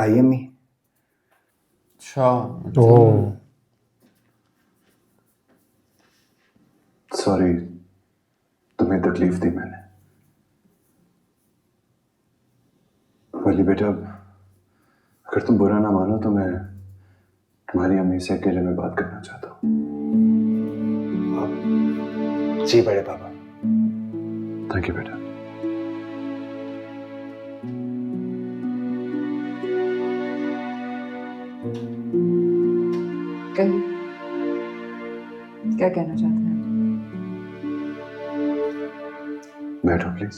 आई अम्मी। अच्छा oh sorry, तुम्हें तकलीफ दी मैंने। वली बेटा, अगर तुम बुरा ना मानो तो मैं तुम्हारी अम्मी से अकेले में बात करना चाहता हूँ। जी बड़े पापा। थैंक यू बेटा। कहिए, क्या कहना चाहते हैं? बैठो प्लीज।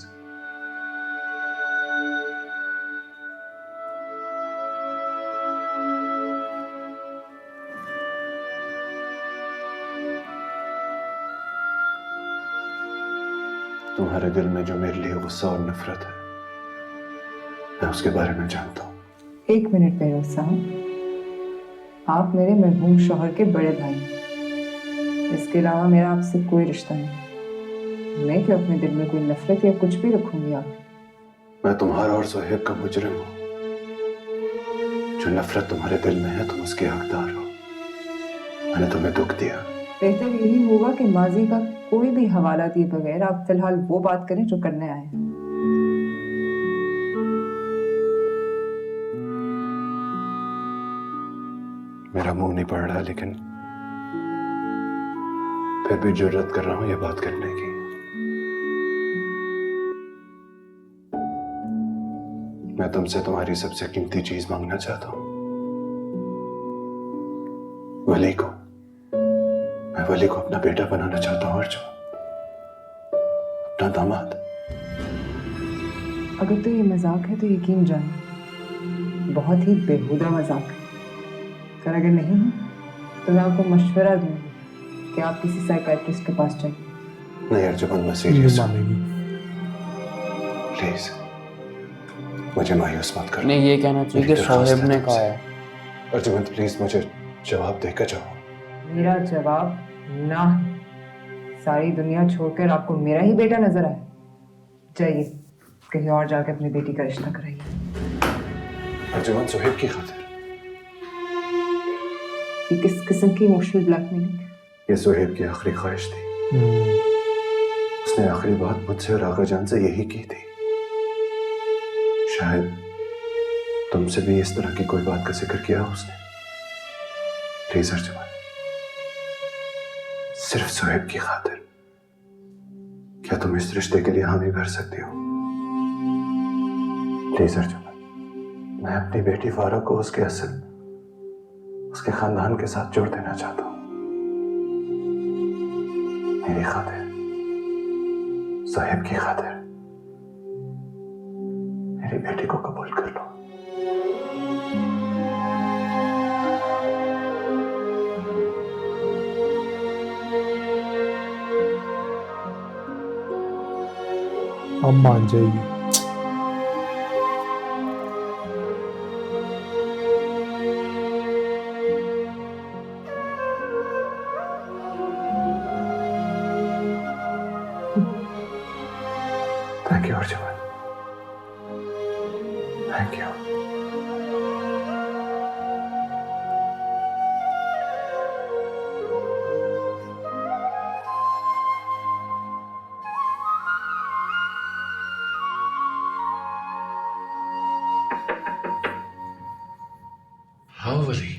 तुम्हारे दिल में जो मेरे लिए गुस्सा और नफरत है, मैं उसके बारे में जानता हूँ। एक मिनट बेरोज साहब, आप मेरे मरहूम शौहर के बड़े भाई हैं। इसके अलावा मेरा आपसे कोई रिश्ता नहीं। मैं क्यों अपने दिल में कोई नफरत या कुछ भी रखूंगी आप? मैं तुम्हारा और सोहेब का मुजरिम हूँ। जो नफरत तुम्हारे दिल में है तुम उसके हकदार हो। मैंने तुम्हें दुख दिया। बेहतर यही होगा कि माजी का कोई भी हवाला दिए बगैर आप फिलहाल वो बात करें जो करने आए हैं। मेरा मुंह नहीं पड़ रहा, लेकिन फिर भी जुर्रत कर रहा हूं ये बात करने की। मैं तुमसे तुम्हारी सबसे कीमती चीज मांगना चाहता हूं। वली को, मैं वली को अपना बेटा बनाना चाहता हूं अर्जुन, अपना दामाद। अगर तो ये मजाक है तो यकीन जानो बहुत ही बेहुदा मजाक है। अगर नहीं है तो मैं आपको मशवरा दूंगी कि आप किसी साइकियाट्रिस्ट के पास जाइए। नहीं अर्जुन, मैं सीरियस हूं। मानेगी। प्लीज मुझे मायूस मत करो। नहीं, ये कहना चाहिए कि सोहेब ने कहा है। अर्जुन प्लीज मुझे जवाब देकर जाओ। मेरा जवाब ना है। सारी दुनिया छोड़कर आपको मेरा ही बेटा नजर आए? जाइए कहीं और जाकर अपनी बेटी का रिश्ता कराइए। अर्जुन सोहेब की खातिर। ये किस किस्म की इमोशनल ब्लैकमेलिंग है? ये सोहेब की आखिरी ख्वाहिश थी। उसने आखिरी बात मुझसे और आगा जान से यही की थी। शायद तुमसे भी इस तरह की कोई बात का जिक्र किया उसने। प्लीज अर्जुन, सिर्फ सोहेब की खातिर, क्या तुम इस रिश्ते के लिए हामी भर सकती हो? प्लीज अर्जुन, मैं अपनी बेटी फारा को उसके असल, उसके खानदान के साथ जोड़ देना चाहता हूं। मेरी खातिर, सोहेब की खातिर, मेरी बेटी को कबूल कर लो। अब मान जाएगी। Thank you Arjun, thank you. हाँ वली,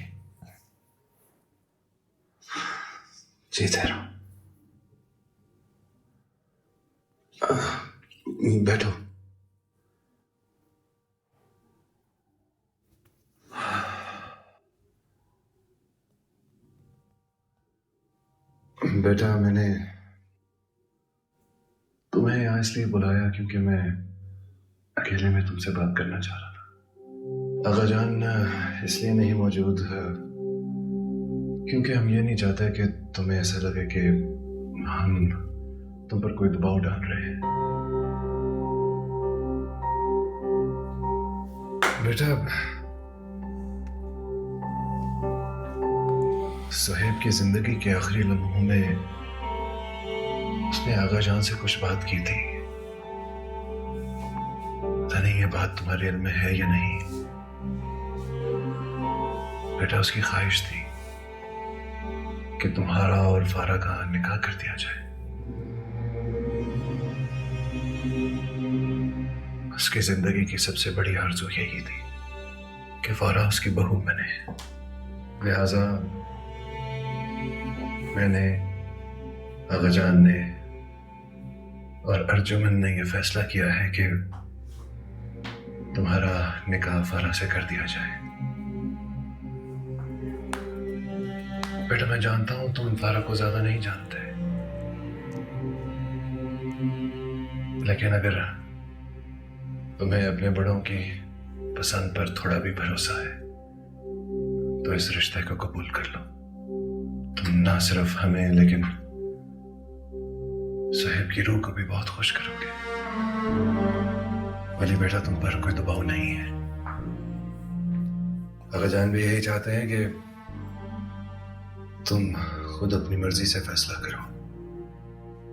जी जरा बैठो। बेटा, मैंने तुम्हें यहाँ इसलिए बुलाया क्योंकि मैं अकेले में तुमसे बात करना चाह रहा था। आगा जान इसलिए नहीं मौजूद है क्योंकि हम ये नहीं चाहते कि तुम्हें ऐसा लगे कि हम तुम पर कोई दबाव डाल रहे हैं। बेटा, सोहेब की जिंदगी के आखिरी लम्हों में उसने आगा जान से कुछ बात की थी। पता नहीं ये बात तुम्हारे इल्म में है या नहीं, बेटा उसकी ख्वाहिश थी कि तुम्हारा और फारा का निकाह कर दिया जाए। उसकी जिंदगी की सबसे बड़ी आरज़ू यही थी कि फारा उसकी बहू बने। लिहाजा मैंने, आगाजान ने और अर्जुमन ने यह फैसला किया है कि तुम्हारा निकाह फारा से कर दिया जाए। बेटा मैं जानता हूं तुम फारा को ज्यादा नहीं जानते, लेकिन अगर तुम्हें अपने बड़ों की पसंद पर थोड़ा भी भरोसा है तो इस रिश्ते को कबूल कर लो। तुम ना सिर्फ हमें लेकिन साहिब की रूह को भी बहुत खुश करोगे। वली बेटा तुम पर कोई दबाव नहीं है। आगाजान भी यही चाहते हैं कि तुम खुद अपनी मर्जी से फैसला करो।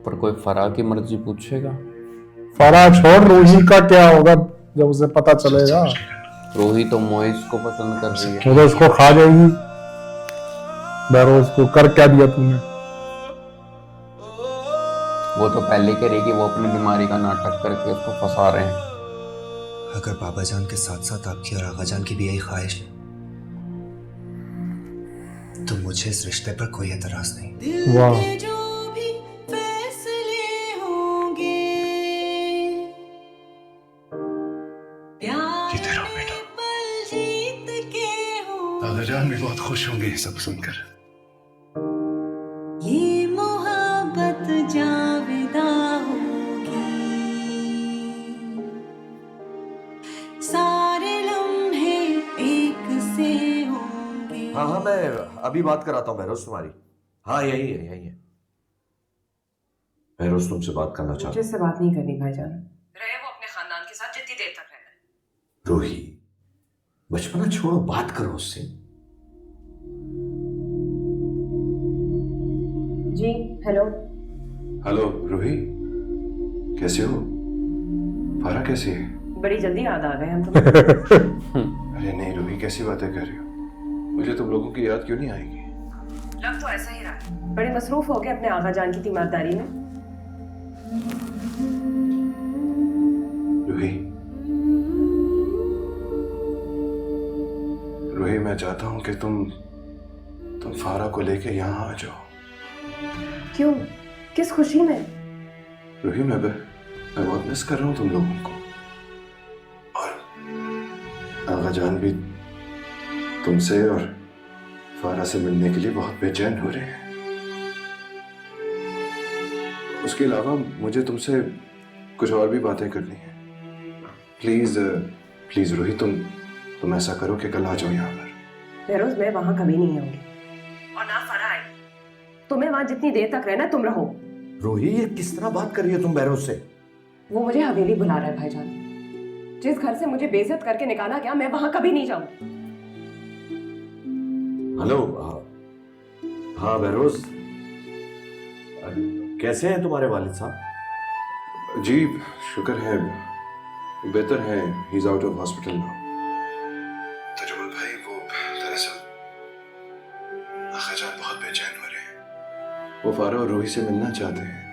पर कोई फराह की मर्जी पूछेगा? फराह छोड़, रूही का क्या होगा जब उसे पता चलेगा? रूही तो मोइस को पसंद कर रही है। वो तो उसको खा जाएगी। बहरोज को कर क्या दिया तूने? वो तो पहले कह रही कि वो अपनी बीमारी का नाटक करके उसको फंसा रहे हैं। अगर बाबा जान के साथ साथ आपकी और आगा जान की भी यही ख्वाहिश है तो मुझे इस रिश्ते पर कोई एतराज नहीं। वाह, जीते रहो बेटा। आगाजान भी बहुत खुश होंगे ये सब सुनकर। ये मोहब्बत जाविदा होगी, सारे लम्हे एक से होंगे। हाँ हाँ, मैं अभी बात कराता हूँ बहरोज तुम्हारी। हाँ यही है, यही है। बहरोज तुमसे बात करना चाहता हूँ। मुझसे बात नहीं करनी भाईजान। रहे वो अपने खानदान के साथ जितनी देर तक रहना है। रूही, बचपना छोड़ो, बात करो उससे। जी हेलो। हेलो रूही, कैसे हो? फारा कैसी है? बड़ी जल्दी याद आ गए हम तुम्हें। अरे नहीं रूही, कैसी बातें कर रही हो? मुझे तुम लोगों की याद क्यों नहीं आएगी? लग तो ऐसा ही रहा है। बड़े मसरूफ हो गए अपने आगा जान की तीमारदारी में। रूही, रूही मैं चाहता हूं कि तुम फारा को लेके यहाँ आ जाओ। क्यों? किस खुशी में? रूही मैं बहुत मिस कर रहा हूँ तुम लोगों को, और आगा जान भी तुमसे और फारा से मिलने के लिए बहुत बेचैन हो रहे हैं। उसके अलावा मुझे तुमसे कुछ और भी बातें करनी है। प्लीज प्लीज रूही, तुम ऐसा करो कि कल आ जाओ यहाँ पर। बहरोज मैं वहां कभी नहीं आऊंगी और ना फरा आए। तुम्हें वहां जितनी देर तक रहना तुम रहो। रूही, ये किस तरह बात कर रही हो तुम बहरोज से? वो मुझे हवेली बुला रहा है भाईजान। जिस घर से मुझे बेइज्जत करके निकाला गया मैं वहां कभी नहीं जाऊंगी। हेलो। हाँ बहरोज, कैसे हैं तुम्हारे वालिद साहब? जी शुक्र है, बेहतर है। He is out of hospital now. Tajumal भाई, वो दरअसल आगाजान बहुत बेचैन हो रहे हैं। वो फारा और रूही से मिलना चाहते हैं।